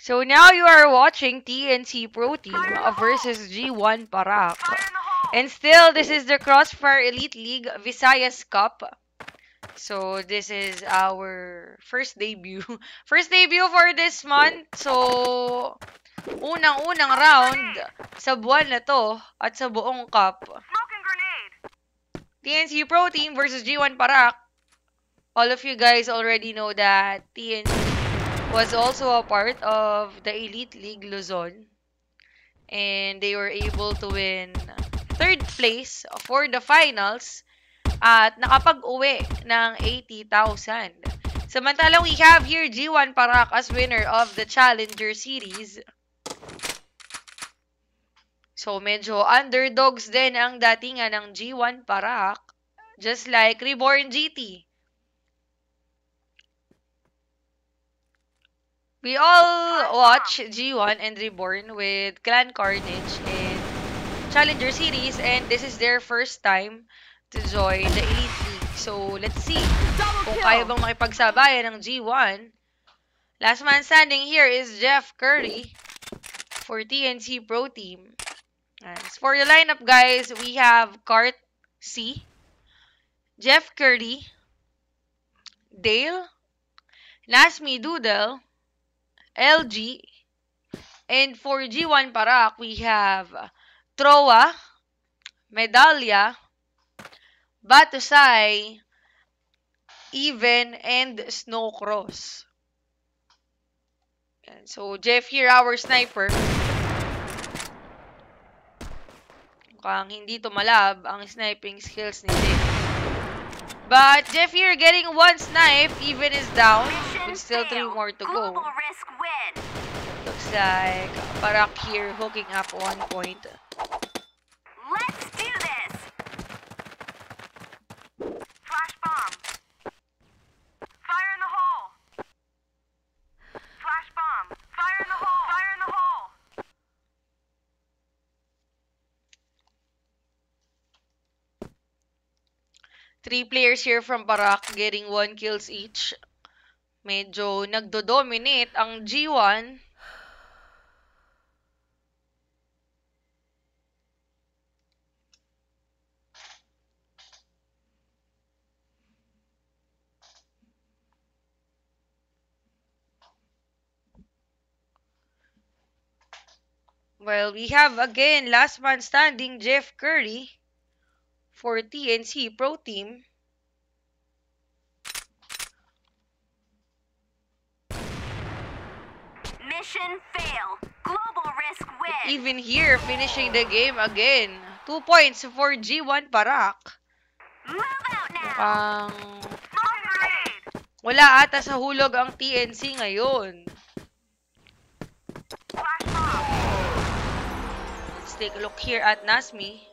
So now you are watching TNC Pro Team versus G1 Parak. And still, this is the Crossfire Elite League Visayas Cup. So this is our first debut. First debut for this month. So, unang-unang round sa buwan na to at sa buong cup. TNC Pro Team versus G1 Parak. All of you guys already know that TNC was also a part of the Elite League Luzon. And they were able to win third place for the finals at nakapag-uwi ng 80,000. Samantalang we have here G1 Parak as winner of the Challenger Series. So medyo underdogs din ang datingan ng G1 Parak, just like Reborn GT. We all watch G1 and Reborn with Clan Carnage in Challenger Series, and this is their first time to join the Elite League. So, let's see kung kaya bang makipagsabayan ng G1. Last man standing here is Jeff Curry for TNC Pro Team. As for the lineup, guys, we have Cart C, Jeff Curry, Dale, Nasmi Doodle, LG, and for G1 Parak, we have Troa, Medalya, Batusay, Even, and Snowcross. So, Jeff here, our sniper. Mukhang hindi tumalab ang sniping skills ni Jeff. But Jeff here getting one snipe. Even is down. With still 3 more to go. Looks like Parak here hooking up 1 point. Let's do this. Flash bomb. Fire in the hole. Flash bomb. Fire in the hole. Fire in the hole. Three players here from Parak getting 1 kills each. Medyo nagdo-dominate ang G1. Well, we have again last man standing, Jeff Curry for TNC Pro Team. Mission fail. Global risk win. Even here, finishing the game again. 2 points for G1 Parak. Move out now. Mukhang Grenade. wala ata sa hulog ang TNC ngayon. Flash bomb. Let's take a look here at Nasmi.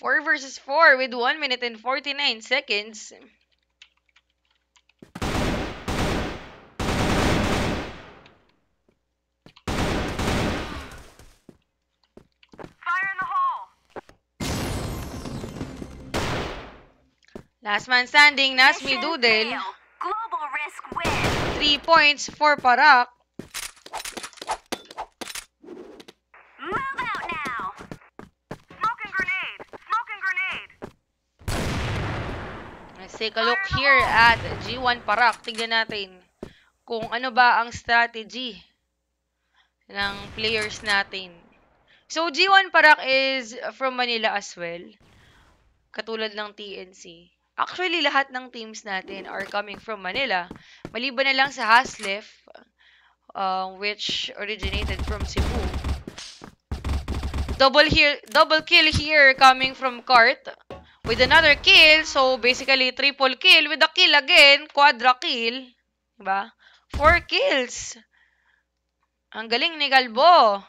Four versus 4 with 1 minute and 49 seconds. Fire in the hole. Last man standing, Nasmi Mission Doodle. fail. Global risk win. 3 points for Parak. Move out now. Smoking grenade. Smoking grenade. Let's take a look here at G1 Parak. Tignan natin kung ano ba ang strategy ng players natin. So, G1 Parak is from Manila as well. Katulad ng TNC. Actually, lahat ng teams natin are coming from Manila. Maliban na lang sa Haslef, which originated from Cebu. Double kill here coming from Cart with another kill. So, basically, triple kill with a kill again. Quadra kill. Diba? 4 kills. Ang galing ni Galbo.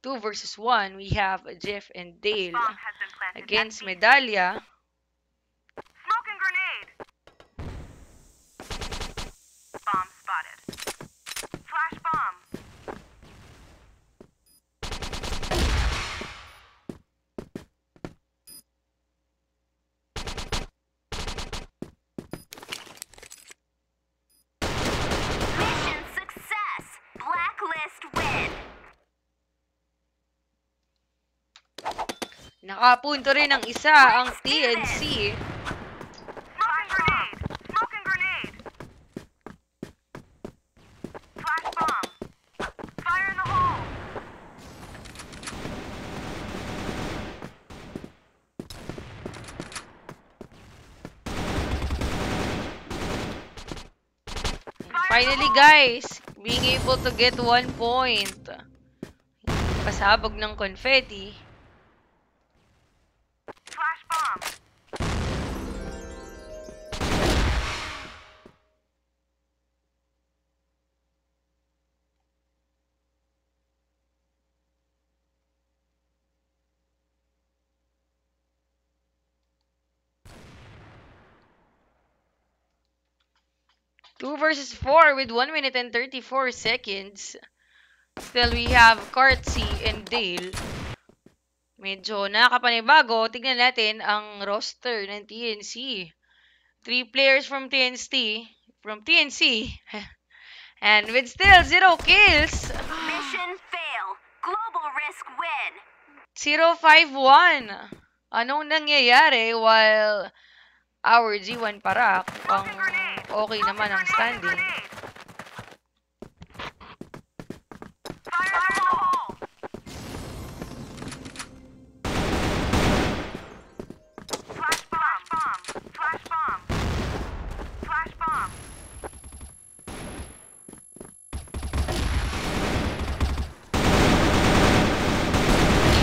2 versus 1, we have Jeff and Dale Bomb has been planted. against at B. Medallia. Smoke and grenade. Bomb spotted. Flash bomb. Mission success. Blacklist win. Nakapunto rin ang isa ang TNC. Smoke and grenade. Smoke and grenade. Flash bomb. Fire in the hole. Finally guys, being able to get 1 point. Pasabog ng confetti. Flash bomb. Two versus 4 with 1 minute and 34 seconds. Still, we have Kartzy and Dale. Medyo nakakapanibago. Tignan natin ang roster ng TNC. 3 players from TNC. And with still 0 kills. Mission fail. Global risk win. 0-5-1. Anong nangyayari while our G1 Parak ang okay naman ang standing? Fire in the hole. Flash bomb. Flash bomb. Flash bomb.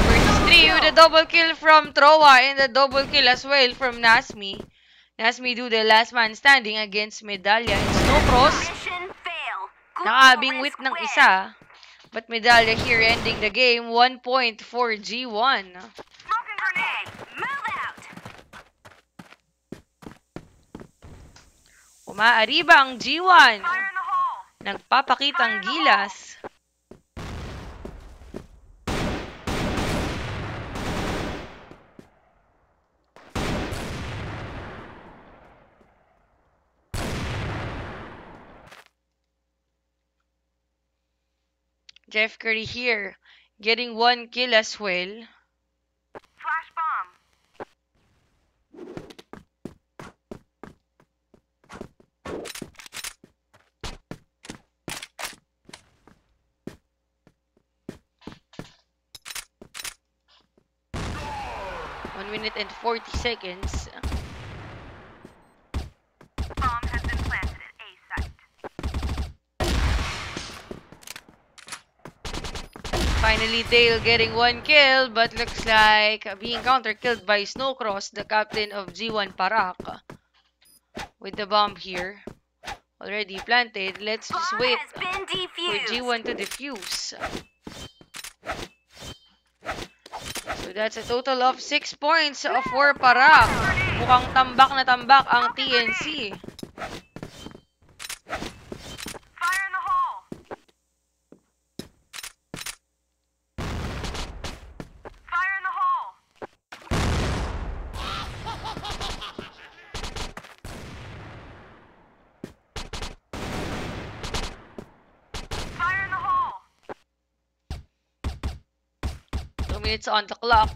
Versus 3 with a double kill from Troa and a double kill as well from Nasmi. Nasmi do the last man standing against Medallia and Snowcross. Mission fail. Global Nakabingwit risk ng win. isa. But Medallia here ending the game. 1 point for G1. Smoke and grenade. Move out. Umaariba ang G1. Fire in the hole. Nagpapakitang gilas. Jeff Curry here, getting 1 kill as well. Flash bomb. 1 minute and 40 seconds. Bomb has been planted at A site. Finally, Dale getting 1 kill, but looks like being counter-killed by Snowcross, the captain of G1 Parak. With the bomb here. Already planted. Let's just Bomb wait has been for defused. G1 to defuse. So that's a total of 6 points for Parak. Mukhang tambak na tambak ang TNC. Fire in the hole. Fire in the hole. Fire in the hole. 2 minutes on the clock.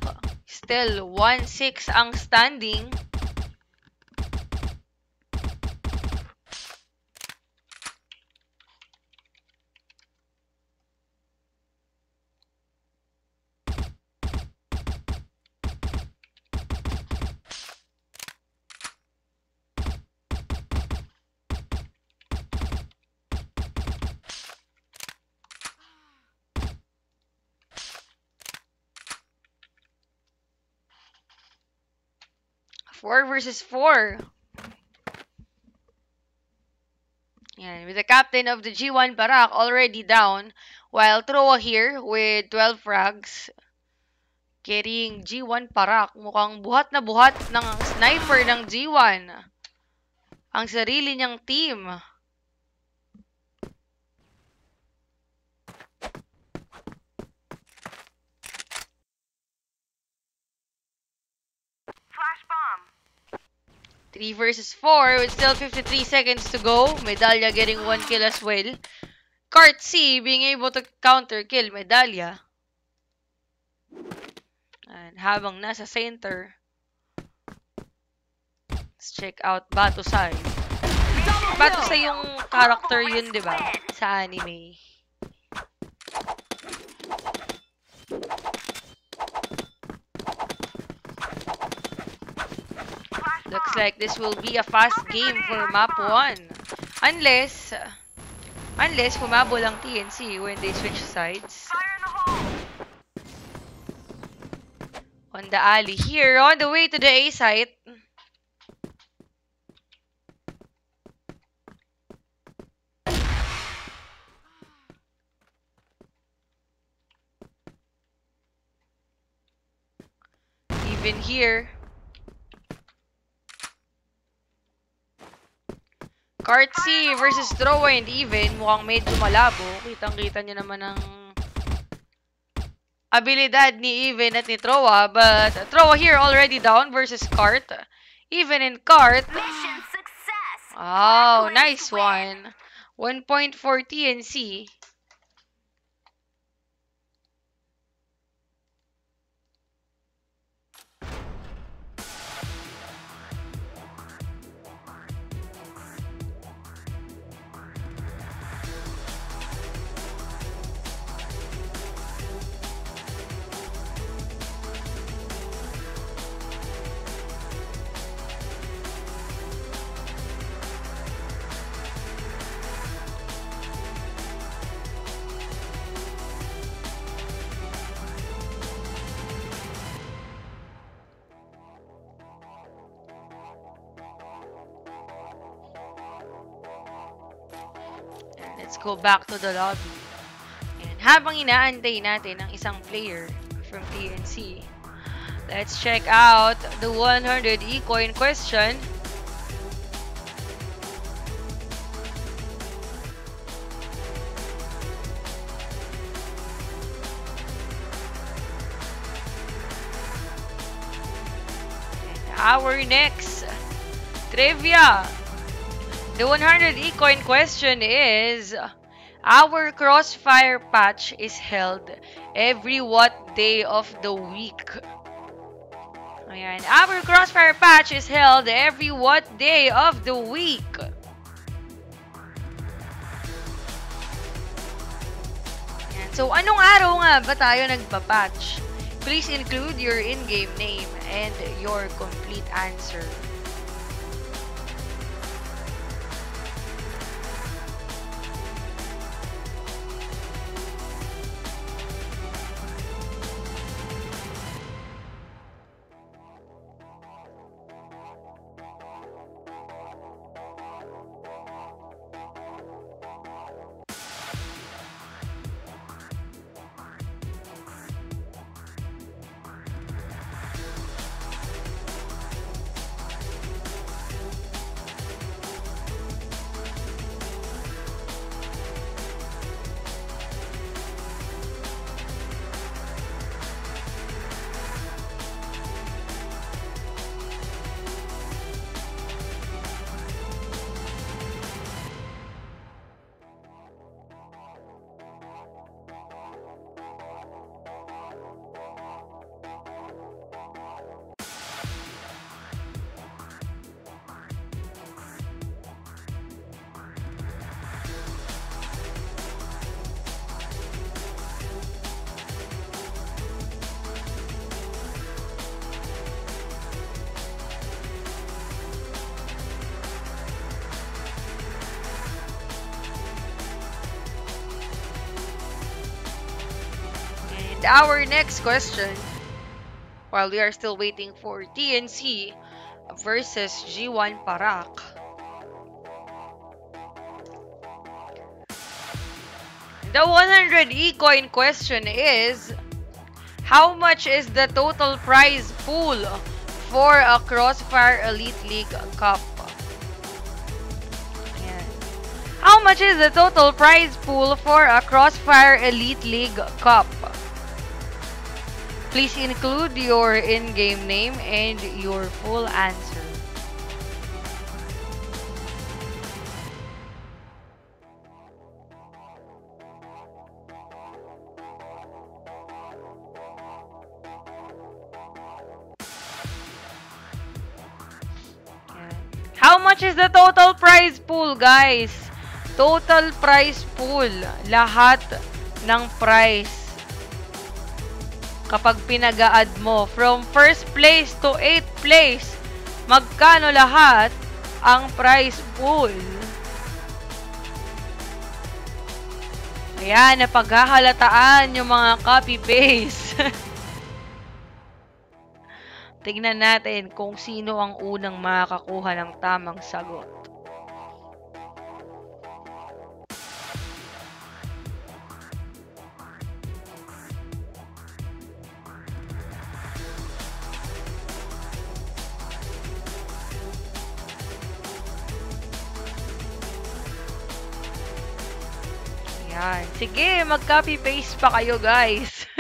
Still 1-6 ang standing. Four versus 4. Yan, with the captain of the G1 Parak already down. While Troa here with 12 frags, carrying G1 Parak. Mukhang buhat na buhat ng sniper ng G1. Ang sarili niyang team. Flash bomb. 3 versus 4 with still 53 seconds to go. Medalya getting 1 kill as well. Cart C being able to counter kill Medalya. And habang nasa center, let's check out Batusay. Batusay yung character yun, di ba? Sa anime. Looks like this will be a fast game for map 1. Unless humabol ang TNC when they switch sides. Fire in the hole. On the alley here, on the way to the A site. Even here. Kartsi versus Troa and Even. Mukhang medyo malabo. Kitang-kita niyo naman ang abilidad ni Even at ni Troa. But Troa here already down versus Kart. Even in Kart. Mission success. Oh, nice one. 1 point for TNC. Let's go back to the lobby. And habang inaantay natin ang isang player from TNC, let's check out the 100 e-coin question. And our next trivia. The 100 e-coin question is, our Crossfire patch is held every what day of the week? Ayan, our Crossfire patch is held every what day of the week? Ayan, so anong araw nga ba tayo nagpa-patch? Please include your in-game name and your complete answer. Our next question, while we are still waiting for TNC versus G1 Parak. The 100 e-coin question is, how much is the total prize pool for a Crossfire Elite League Cup? Ayan. How much is the total prize pool for a Crossfire Elite League Cup? Please include your in-game name and your full answer. How much is the total prize pool, guys? Total prize pool. Lahat ng prize. Kapag pinag-a-add mo, from 1st place to 8th place, magkano lahat ang prize pool? Ayan, napaghahalataan yung mga copy-paste. Tignan natin kung sino ang unang makakakuha ng tamang sagot. Ayan. Sige, mag-copy-paste pa kayo, guys.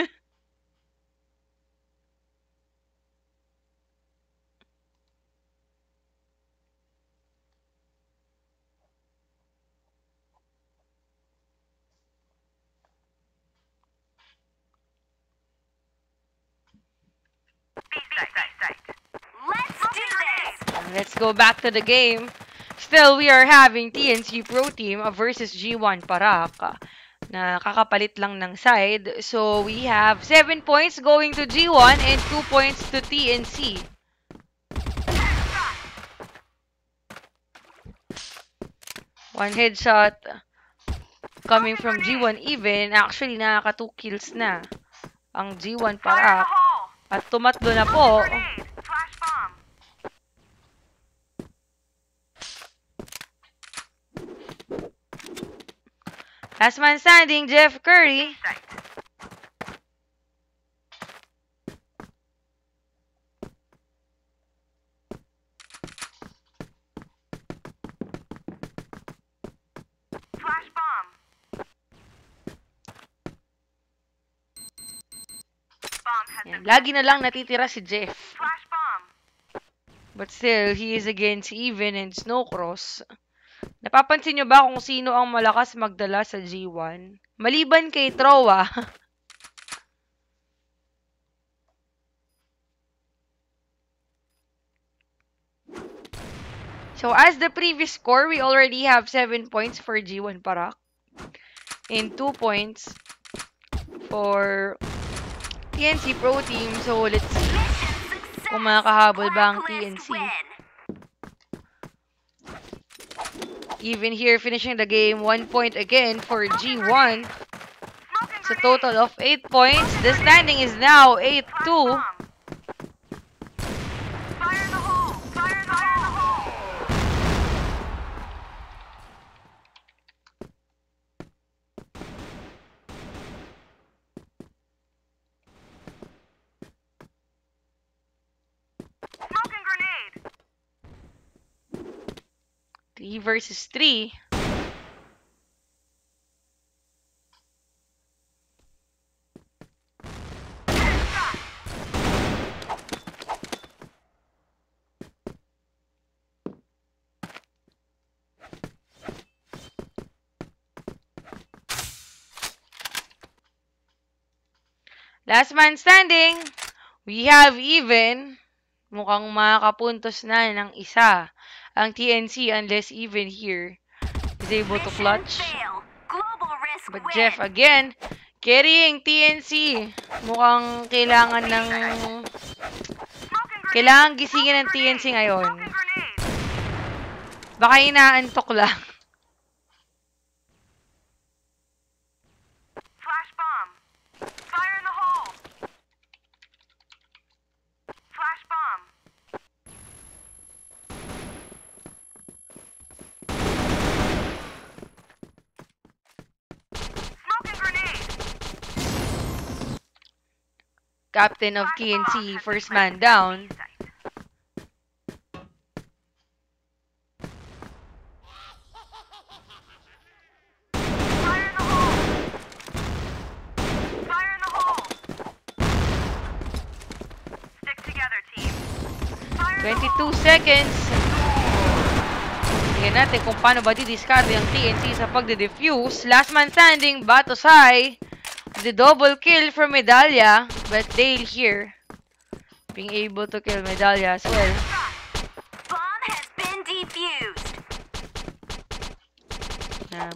Let's do this! Let's go back to the game. Still, we are having TNC Pro Team versus G1 Parak na kakapalit lang ng side. So, we have 7 points going to G1 and 2 points to TNC. One headshot coming from G1 even. Actually, nakaka 2 kills na ang G1 Parak. At tumatlo na po. Last man standing, Jeff Curry. Flash bomb. Bomb has Yan. Lagi na lang natitira si Jeff. Flash bomb. But still, he is against Even and Snowcross. Napapansin nyo ba kung sino ang malakas magdala sa G1? Maliban kay Trowa. So, as the previous score, we already have 7 points for G1 Parak. And 2 points for TNC Pro Team. So, let's see kung makakahabol ba ang TNC. Even here, finishing the game, 1 point again for G1. It's a total of 8 points. The standing is now 8-2. Fire in the hole. Fire in the hole. Smoking grenade. 3 versus 3. Last man standing. We have Even. Mukhang makakapuntos na ng isa ang TNC unless Even here is able to clutch. But Jeff again, carrying TNC. Mukhang kailangan gisingin ng TNC ngayon. Baka inaantok lang. Flash bomb. Fire in the hole. Flash bomb. captain of KNC, first man down. Fire in the hole! Fire in the hole! Stick together, team. Fire in the 22 hole! seconds. Tingnan natin kung paano ba didiscard ang TNC sa pagde-defuse. Last man standing, Batosay. The double kill from Medallia. But Dale here being able to kill Medallia as well. Bomb has been defused.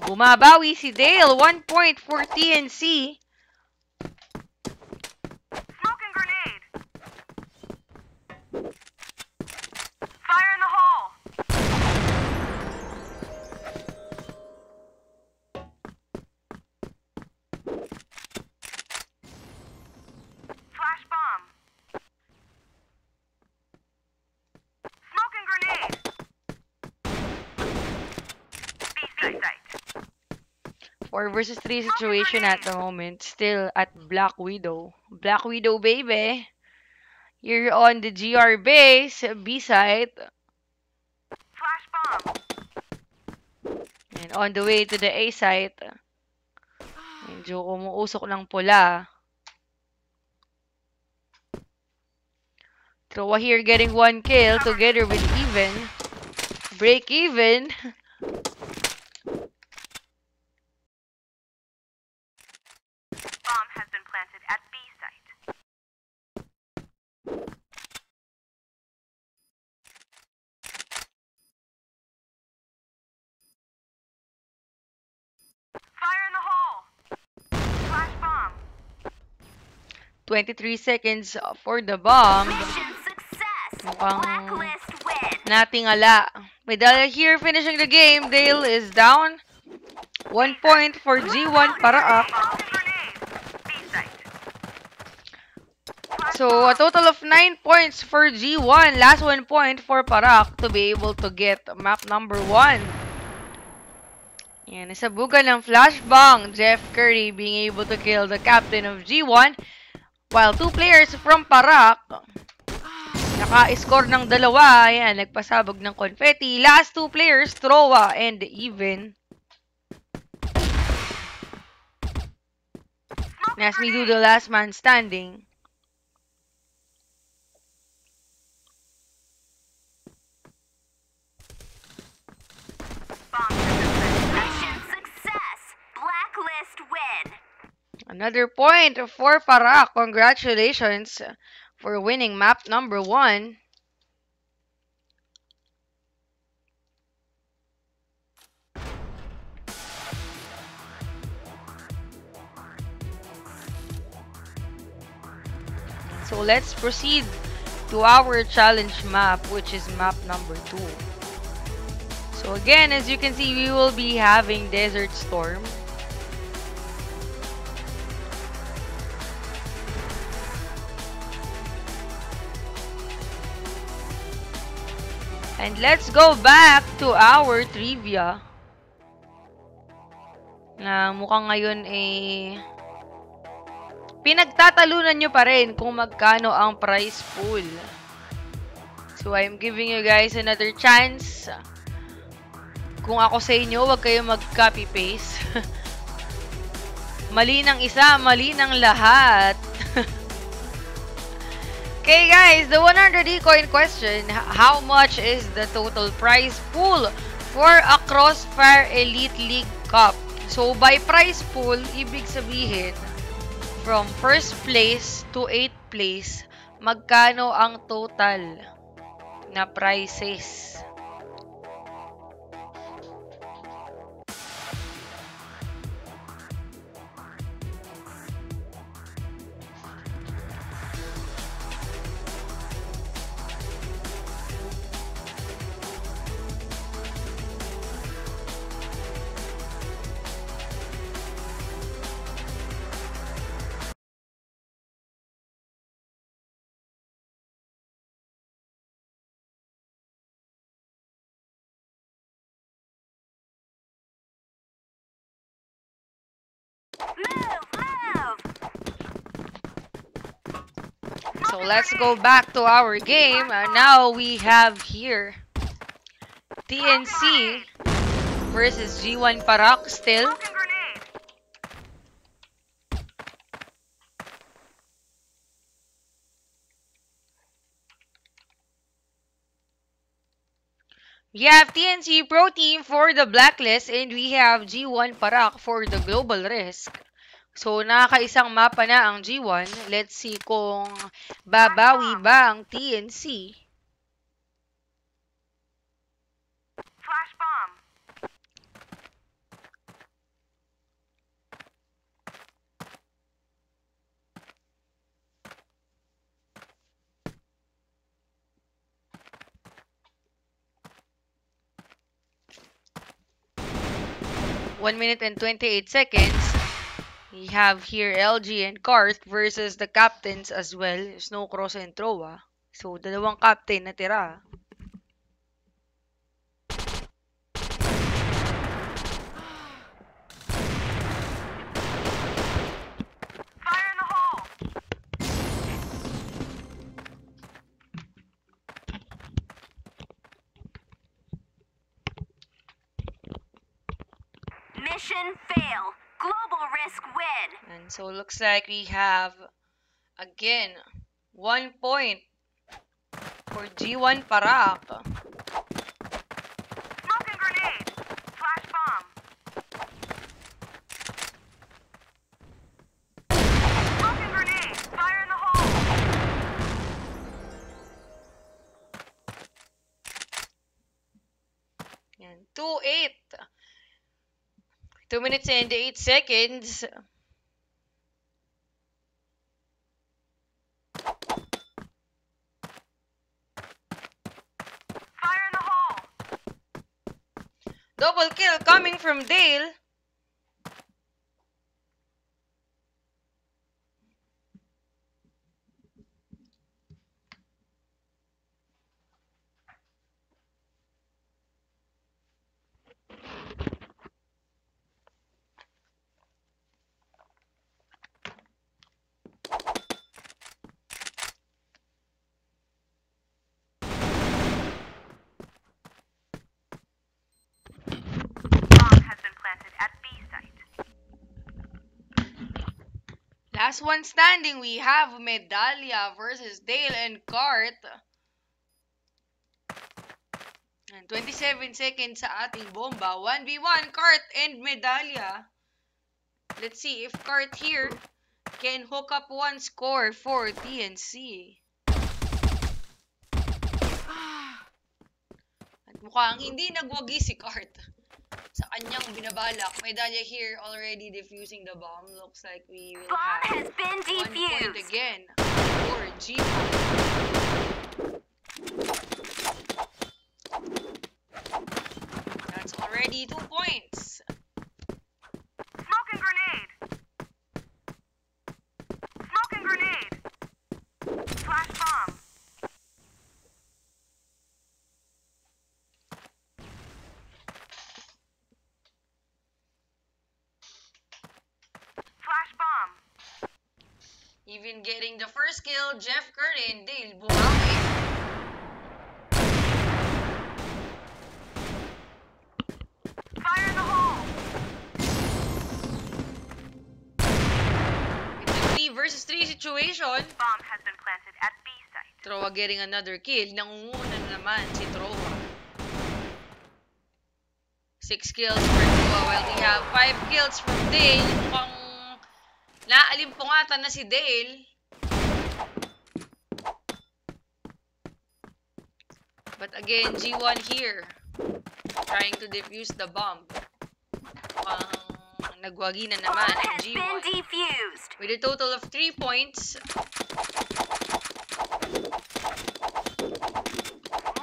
Bumabawi si Dale. 1 point for TNC. Smoke and grenade. Fire in the hole. Flash bomb. Smoke and grenade. B site. 4 versus 3 situation at the moment. Still at Black Widow. Black Widow, baby. You're on the GR base, B site. Flash bomb. And on the way to the A site. Medyo umuusok ng pula. Troa here getting 1 kill together with Even. Break even. Bomb has been planted at B site. Fire in the hole. Flash bomb. 23 seconds for the bomb. Mission success. Mukhang Blacklist win. natingala. Medallia here finishing the game. Dale is down. 1 point for G1 Paraak. Bomb and grenade. B site. So, a total of 9 points for G1. Last 1 point for Paraak to be able to get map number 1. Yan, nasabugan ng flashbang. Jeff Curry being able to kill the captain of G1. While 2 players from Paraak naka-score ng dalawa. Yan, nagpasabog ng confetti. Last 2 players, Troa and Even. As we do the last man standing. Bomb has been planted. Mission success. Blacklist win. Another point for Paraak. Congratulations for winning map number 1. So let's proceed to our challenge map, which is map number 2. So again, as you can see, we will be having Desert Storm. And let's go back to our trivia. Na mukhang ngayon pinagtatalunan nyo pa rin kung magkano ang prize pool. So, I'm giving you guys another chance. Kung ako sa inyo, huwag kayo mag-copy-paste. Mali ng isa, mali ng lahat. Okay guys, the 100 coin question. How much is the total prize pool for a Crossfire Elite League Cup? So, by prize pool, ibig sabihin, from 1st place to 8th place, magkano ang total na prizes? So let's go back to our game. Now we have here TNC versus G1 Parak still. Smoking grenade. We have TNC Pro Team for the Blacklist and we have G1 Parak for the Global Risk. So, nakakaisang mapa na ang G1. Let's see kung babawi ba ang TNC. Flash bomb. One minute and 28 seconds. We have here LG and Karth versus the captains as well, Snowcross and Troa. So, dalawang captain na tira. Fire in the hole. Mission fail. Global Risk win. And so, looks like we have, again, 1 point for G1 Parak. Smoking grenade. Flash bomb. Smoking grenade. Fire in the hole. Yan, 2-8. 2 minutes and 8 seconds. Fire in the hole. Double kill coming from Dale. Bomb has been planted at B site. Last one standing, we have Medallia versus Dale and Cart. And 27 seconds sa ating bomba. 1v1, Cart and Medallia. Let's see if Cart here can hook up one score for TNC. At mukhang hindi nagwagi si Cart sa kanyang binabalak. Medallia here already defusing the bomb. Looks like we will Bomb have has been 1 point defused. again for G1. That's already 2 points. Smoking grenade. Smoking grenade. Flash bomb. Flash bomb. Even getting the first kill, Jeff Curry and Dale bumawi. Fire in the hole. It's a 3 versus 3 situation. Bomb has been planted at B site. Troa getting another kill. Nangunguna na naman si Troa. 6 kills for Troa while we have 5 kills from Dale. Mukhang naalimpungatan na si Dale. But again, G1 here trying to defuse the bomb. Mukhang nagwagi na naman Bomb ang has been G1 defused. with a total of 3 points.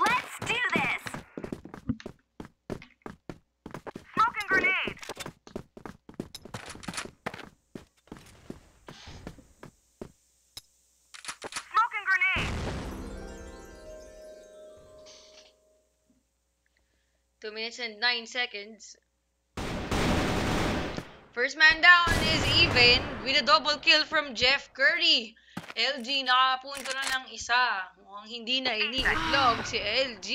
Let's do this. Smoking grenade. Smoking grenade. 2 minutes and 9 seconds. First man down is even with a double kill from Jeff Curry. LG nakapunto na ng isa. Mukhang hindi na iniitlog si LG.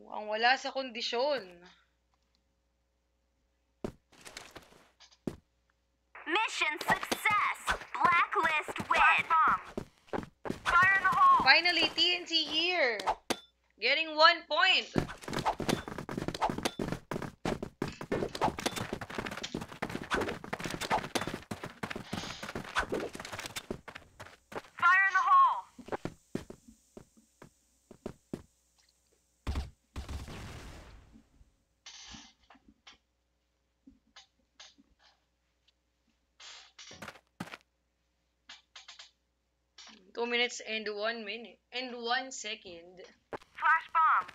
Mukhang wala sa kondisyon. Mission success! Blacklist win! Bomb. Fire in the hole! Finally, TNT here. Getting 1 point. Fire in the hole! 2 minutes and 1 minute and 1 second. Flash bomb!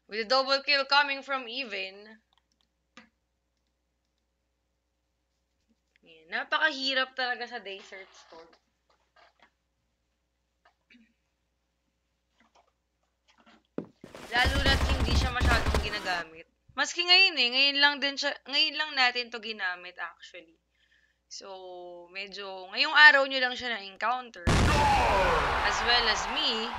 With a double kill coming from Even. Yan. Napakahirap talaga sa Desert Storm. Lalo na't hindi siya masyadong ginagamit. Maski ngayon ngayon lang natin to ginamit actually. So, medyo, ngayong araw nyo lang siya na-encounter. As well as me.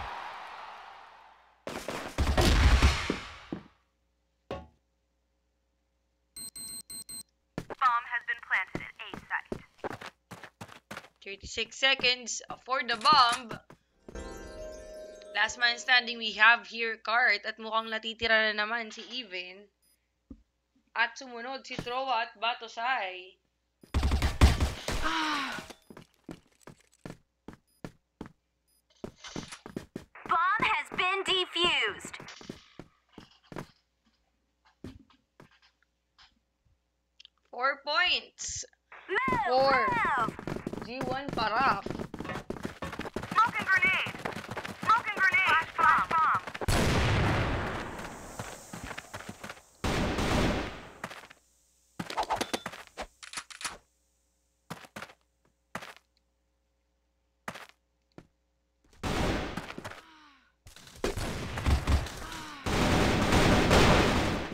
Bomb has been planted at A site. 36 seconds for the bomb. Last man standing, we have here Cart. At mukhang natitira na naman si Even. At sumunod si Trowa at Batosay. Bomb has been defused. Four points. Move! Four. Move! G1 Parak. Smoking grenade! Smoking grenade! Flash bomb!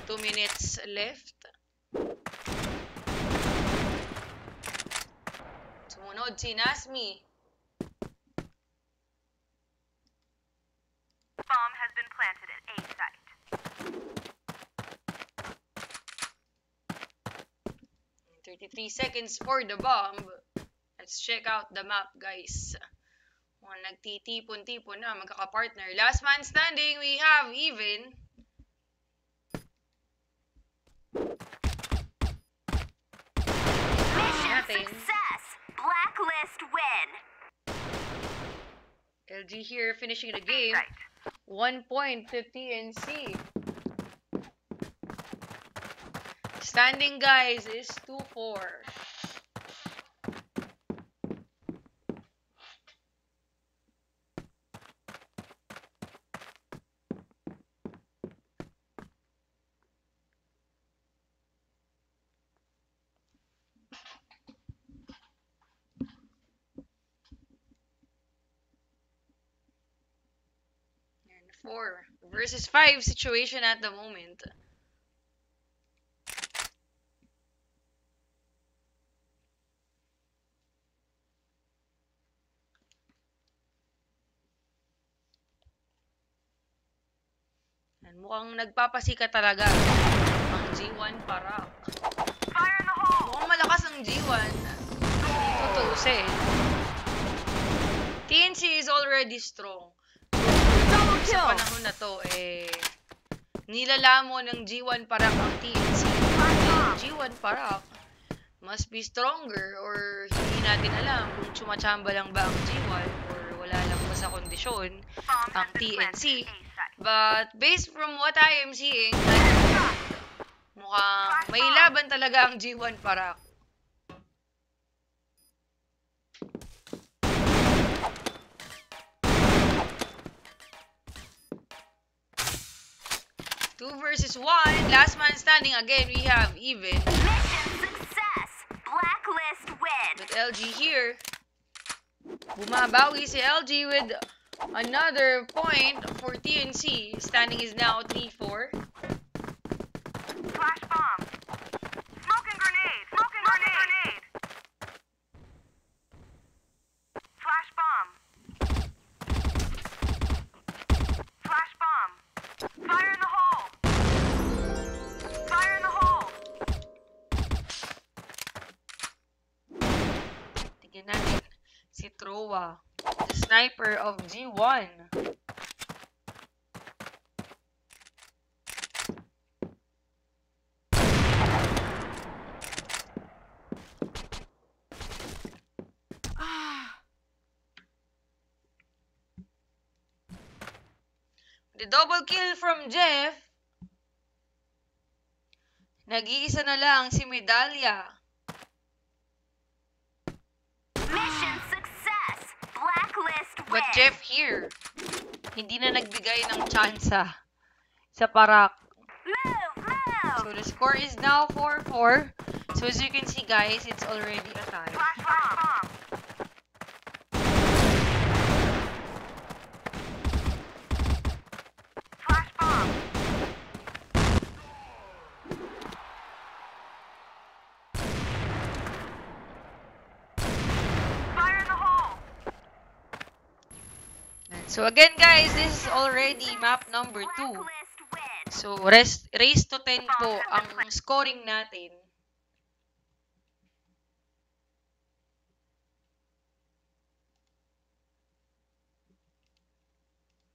2 minutes left. Sumunod si Nasmi. Bomb has been planted at A site. 33 seconds for the bomb. Let's check out the map, guys. Mukhang nagtitipon-tipon na, magkakapartner. Last man standing, we have Even. Mission Natin. success! Blacklist win! LG here finishing the A game. site. 1 point to TNC. Standing, guys, is 2-4. And 4 versus 5 situation at the moment. And mukhang nagpapasika talaga ang G1 Parak. Fire in the hole! Mukhang malakas ang G1. Hindi tutusin. TNC is already strong. Double Sa kill! panahon na to, nilalamo ng G1 Parak ang TNC. G1 Parak must be stronger or hindi natin alam kung tsumachamba lang ba ang G1 or wala lang ba sa kondisyon Bomb ang has been planted TNC. at A site. But based from what I am seeing, mukhang may laban talaga ang G1 Parak. Two versus 1. Last man standing again. We have Even. Mission success! Blacklist win! With LG here. Bumabawi si LG with another point for TNC. Standing is now 3-4. Croa, the sniper of G1. The double kill from Jeff. Nag-iisa na lang si Medalya. Mission success. Blacklist win. But Jeff here, hindi na nagbigay ng tsansa sa parak. Move, move. So the score is now 4-4. So as you can see guys, it's already a tie. Flash bomb. Flash bomb. Fire in the hole. So again guys, this is already map number 2. Blacklist win. So race to 10 po ang scoring natin.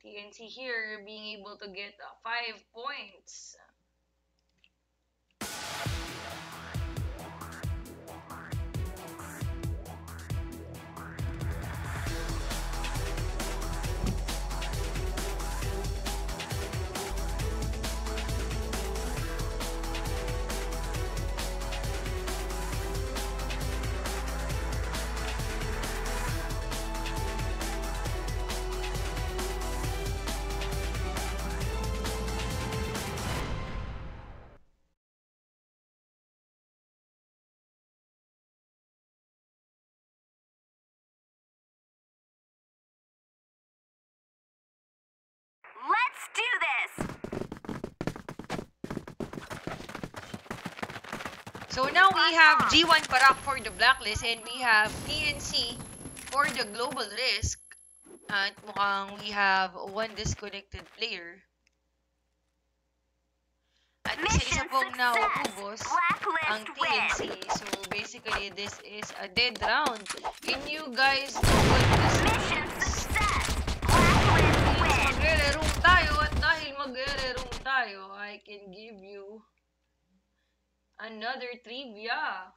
TNC here being able to get 5 points. Let's do this. So now we have G1 Parak for the blacklist and we have TNC for the global risk. At mukhang we have one disconnected player. At isa-isa Mission pong success. naubos ang Blacklist TNC. win. So basically, this is a dead round. Can you guys know what this Mission means? success. Blacklist Means win. magre-room tayo at dahil magre-room tayo, I can give you another trivia.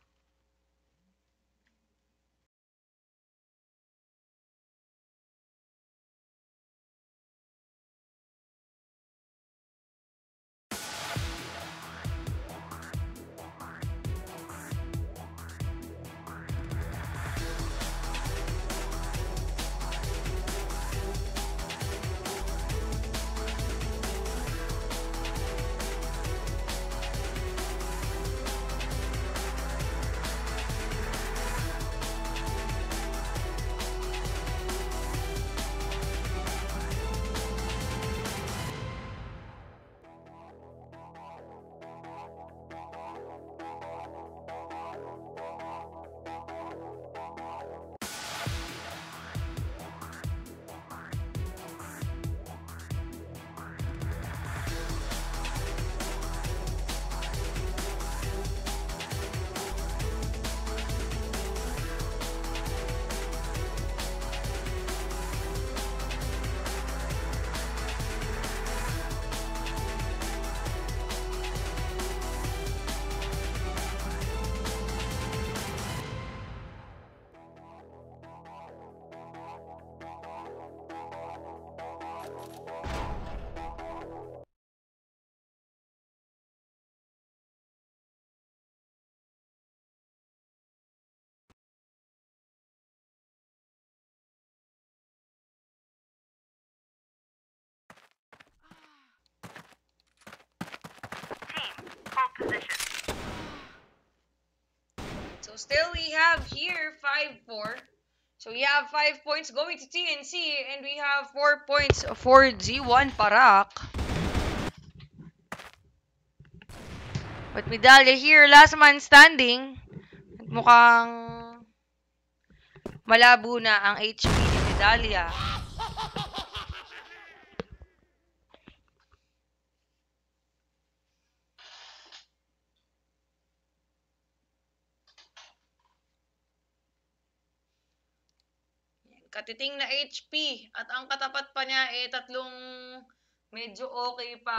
Team, hold position. So still we have here 5-4. So we have 5 points going to TNC and we have 4 points for G1 Parak. But Medalya here, last man standing. At mukhang malabo na ang HP ni Medalya. katiting na HP. At ang katapat pa niya tatlong medyo okay pa.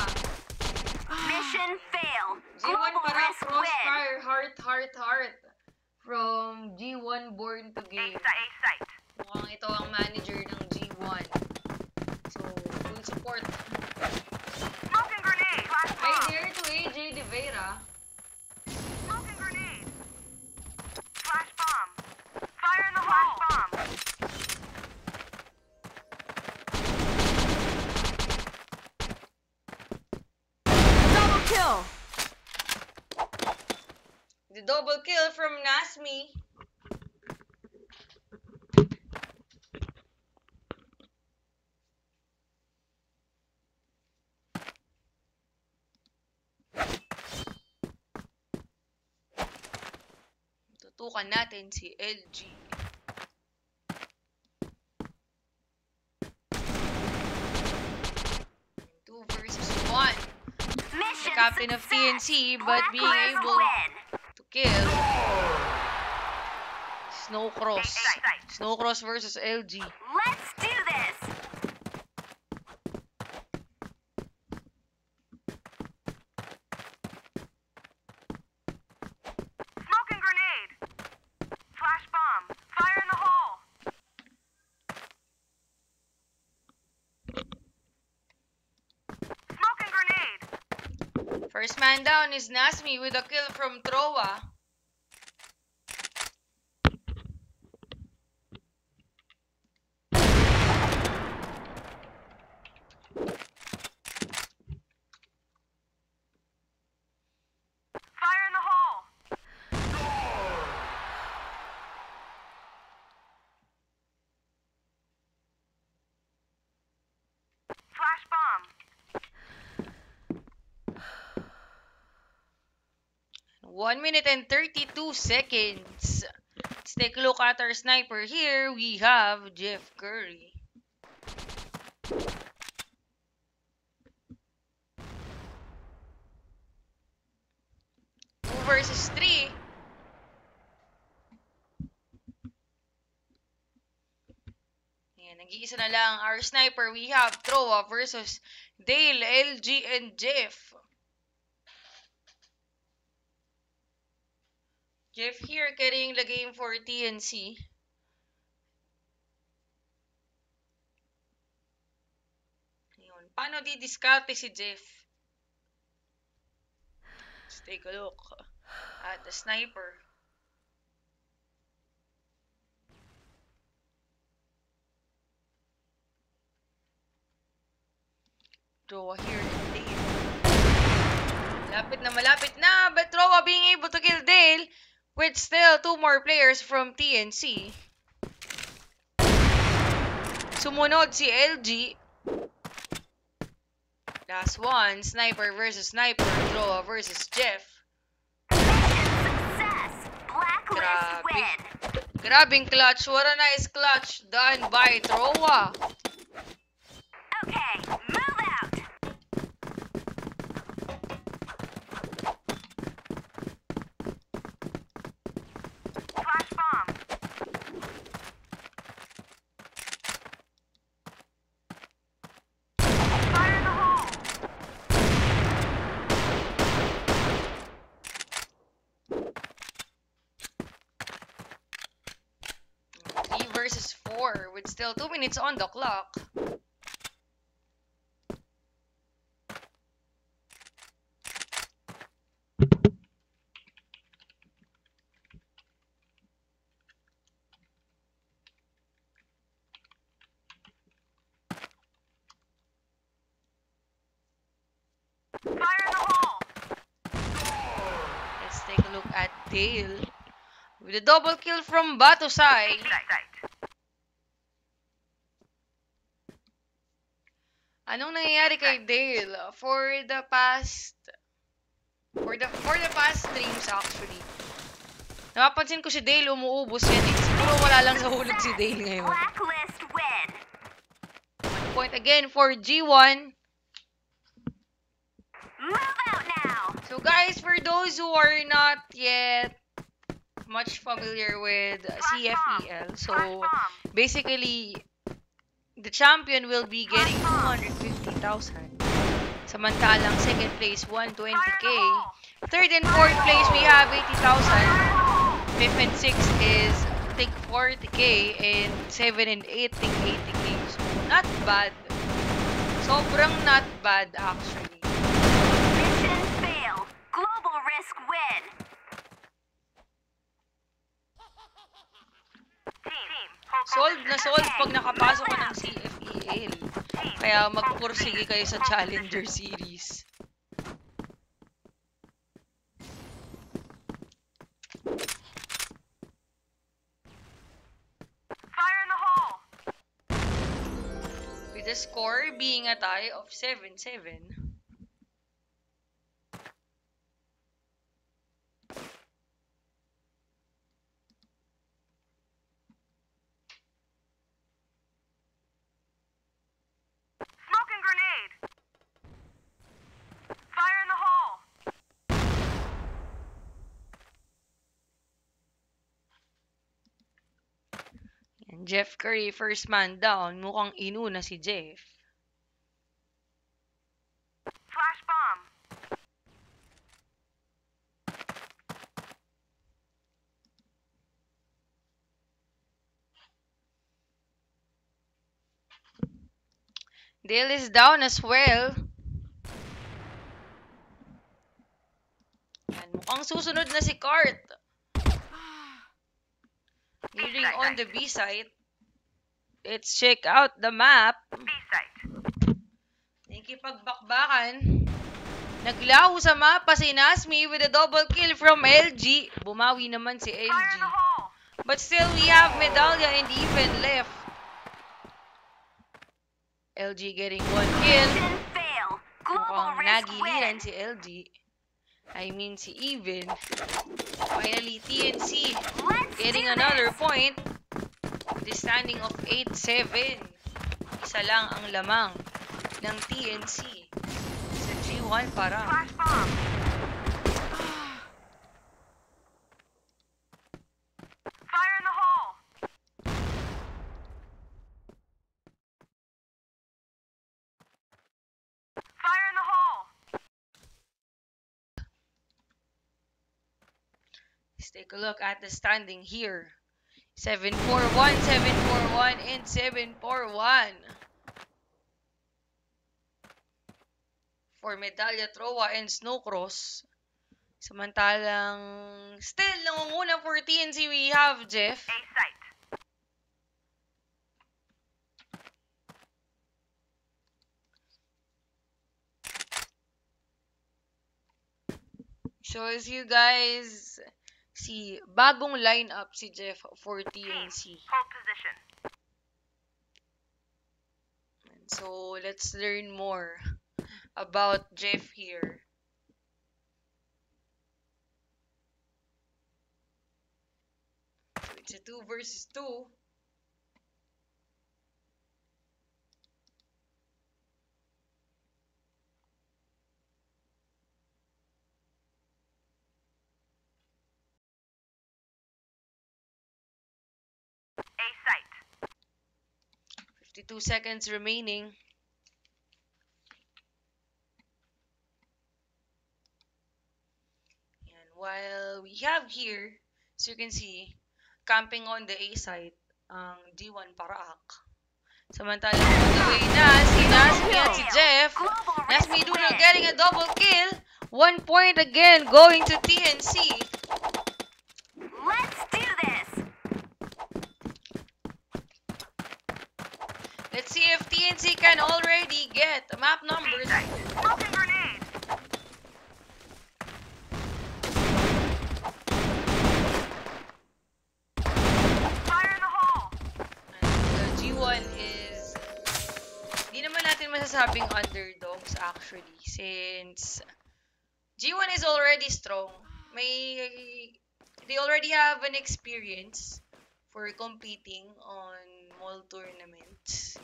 Mission fail. G1 Global para risk win. crossfire, heart. From G1 Born to Game. A site. Mukhang ito ang manager ng G1. So, full support. Smoking grenade. Flash Hi bomb. there to AJ De Vera. Smoking grenade. Flash bomb. Fire in the hole. Flash bomb. Double kill. The double kill from Nasmi. Tutukan natin si LG. 2 versus 1. Mission The captain of success. TNC, but being Blacklist able win. to kill Snowcross. Site. Snowcross versus LG. Let's do this. Smoking grenade. Flash bomb. Fire in the hole. Smoking grenade. First man down is Nasmi with a kill from Troa. Fire in the hole. Flash bomb. 1 minute and 32 seconds. Let's take a look at our sniper here. We have Jeff Curry. Two versus 3. Ayan, nag-iisa na lang our sniper. We have Troa versus Dale, LG, and Jeff. Jeff here carrying the game for TNC. Ayun. Paano didiskarte si Jeff? Let's take a look at the sniper. Troa here and Dale. Malapit na, but Troa being able to kill Dale with still 2 more players from TNC. Sumunod si LG. Last one, sniper versus sniper, Troa versus Jeff. Mission success. Blacklist Grabe. win. Grabing clutch, what a nice clutch done by Troa. Okay, move out. Flash bomb. Fire in the hole. 3 versus 4 with still 2 minutes on the clock. Fire in the hole. Let's take a look at Dale with a double kill from Batosai. Site. Anong nangyayari kay Dale for the past streams actually? Napapansin ko si Dale umuubos yan eh. Siguro wala lang sa hulog si Dale ngayon. Blacklist win. 1 point again for G1. Move out now. So guys, for those who are not yet much familiar with Flash CFEL. bomb. So, Flash bomb. basically, the champion will be getting 250,000. Samantalang second place, Fire in 120k. the hole. Third and fourth place, we have 80,000. Fire in the hole. Fifth and sixth is, I think, 40k. And 7 and 8, I think, 80k. So, not bad. Sobrang not bad, actually. Mission fail. Global risk win. Team. Hold Solved na position. solved pag nakapasok ka ng CFEL. Kaya magpursige kayo sa Challenger Series. Fire in the hole. With the score being a tie of 7-7. Smoking grenade. Fire in the hole. And Jeff Curry, first man down. Mukhang inuna si Jeff. Flash bomb. Dale is down as well. Yan, mukhang susunod na si Cart. Nearing on the B site. Let's check out the map. B site. Nakikipagbakbakan. Naglaho sa mapa si Nasmi with a double kill from LG. Bumawi naman si Fire in LG. the hole. But still, we have Medallia and even left. LG getting one kill. Mission fail. Global Mukhang risk nagiliran win. si LG. I mean si Even. Finally, TNC Let's getting do another this. point. The standing of 8-7. Isa lang ang lamang ng TNC sa G1 para. Flash bomb. Fire in the hole. Fire in the hole. Let's take a look at the standing here. 7-4-1, 7-4-1, and 7-4-1. For Medallia Trowa and Snowcross. Samantalang still nangunguna for TNC we have Jeff. A site. So as you guys see, bagong lineup si Jeff for TNC. Hold position. And so let's learn more about Jeff here. So it's a 2 versus 2. A site. 52 seconds remaining. And while we have here, as you can see, camping on the A site, ang G1 Paraak. Samantalang on the way na si Nasmi at si Jeff. Global risk Nasmi Duno win. getting a double kill. 1 point again going to TNC. Let's do this. Let's see if TNC can already get map A numbers. site. Smoking grenade. Fire in the hole. The G1 is, di naman natin masasabing underdogs actually, since G1 is already strong. They already have an experience for competing on mall tournaments.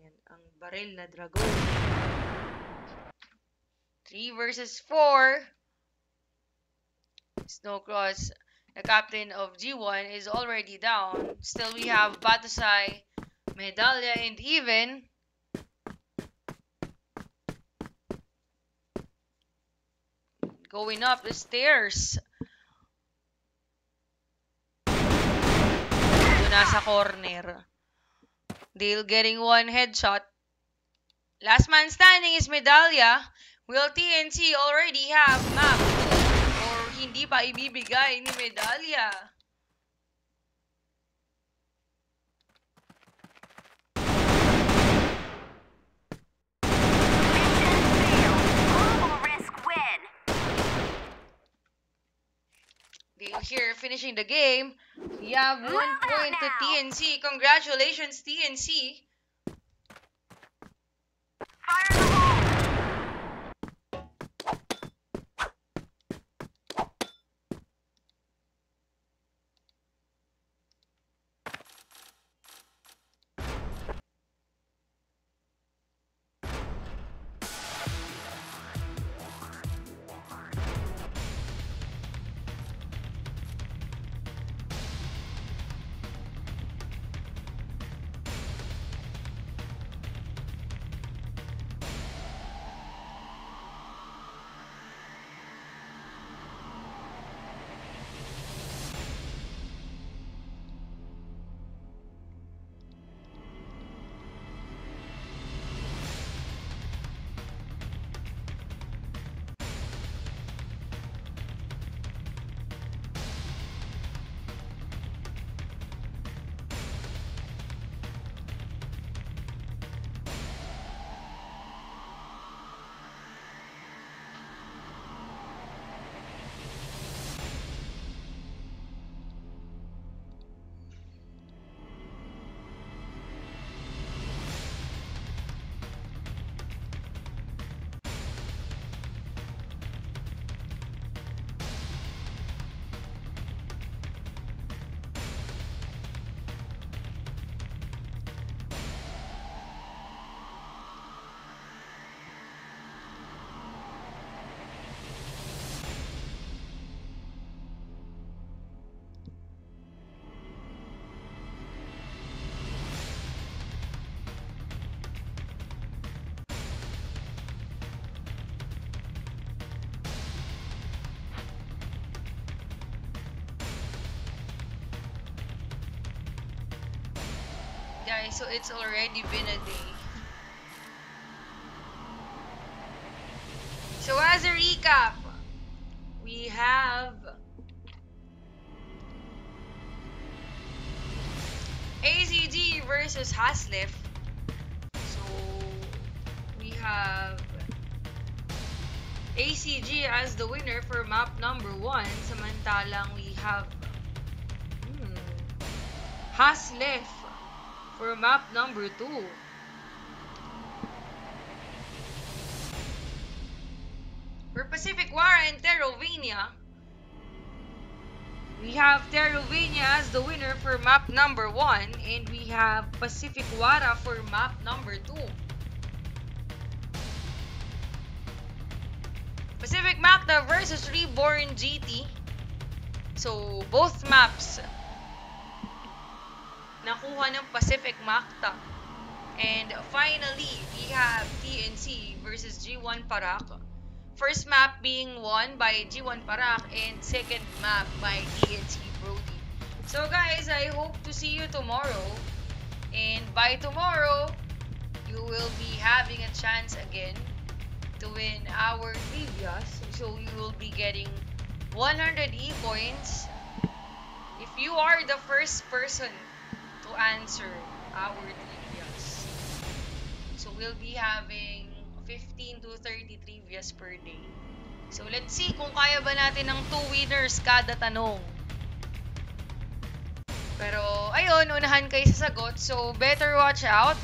Yan, ang baril na dragon. 3 versus 4. Snowcross, the captain of G1, is already down. Still, we have Batusai, Medallia, and Even. Going up the stairs. Ito nasa corner. Dale getting one headshot. Last man standing is Medallia. Will TNT already have map 2 or hindi pa ibibigay ni Medallia? Dale here finishing the game. We have 1 point to TNC. Congratulations, TNC. Fire in the hole! Guys, so it's already been a day. So as a recap, we have AZG versus Haslef. So we have ACG as the winner for map number 1. Samantalang we have Haslef for map number 2. For Pacific Wara and Terrovania, we have Terrovania as the winner for map number 1, and we have Pacific Wara for map number 2. Pacific Macta versus Reborn GT. So, both maps nakuha ng Pacific Macta. And finally, we have TNC versus G1 Parak. First map being won by G1 Parak and second map by TNC Brody. So guys, I hope to see you tomorrow. And by tomorrow, you will be having a chance again to win our trivias. So you will be getting 100 E-points if you are the first person to answer our trivias. So we'll be having 15 to 30 trivias per day. So let's see kung kaya ba natin ng 2 winners kada tanong. Pero ayun, unahan kayo sa sagot. So better watch out.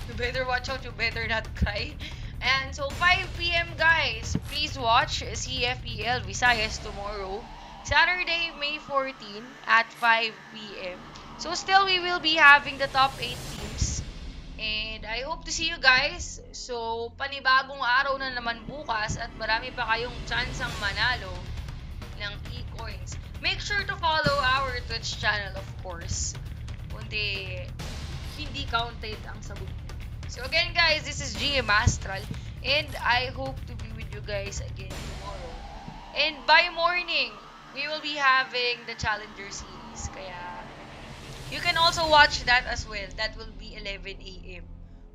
You better watch out, you better not cry. And so 5 PM guys, please watch CFEL Visayas tomorrow, Saturday, May 14 at 5 PM. So still we will be having the top 8 teams. And I hope to see you guys. So, panibagong araw na naman bukas at marami pa kayong tsansang manalo ng e-coins. Make sure to follow our Twitch channel, of course. Kundi hindi counted ang sagot. So again guys, this is GM Astral and I hope to be with you guys again tomorrow. And by morning, we will be having the Challenger series. Kaya you can also watch that as well. That will be 11 a.m.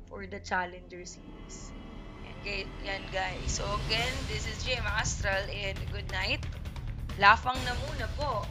for the Challenger series. Yan guys. So again, this is GM Astral and good night. Lafang na muna po.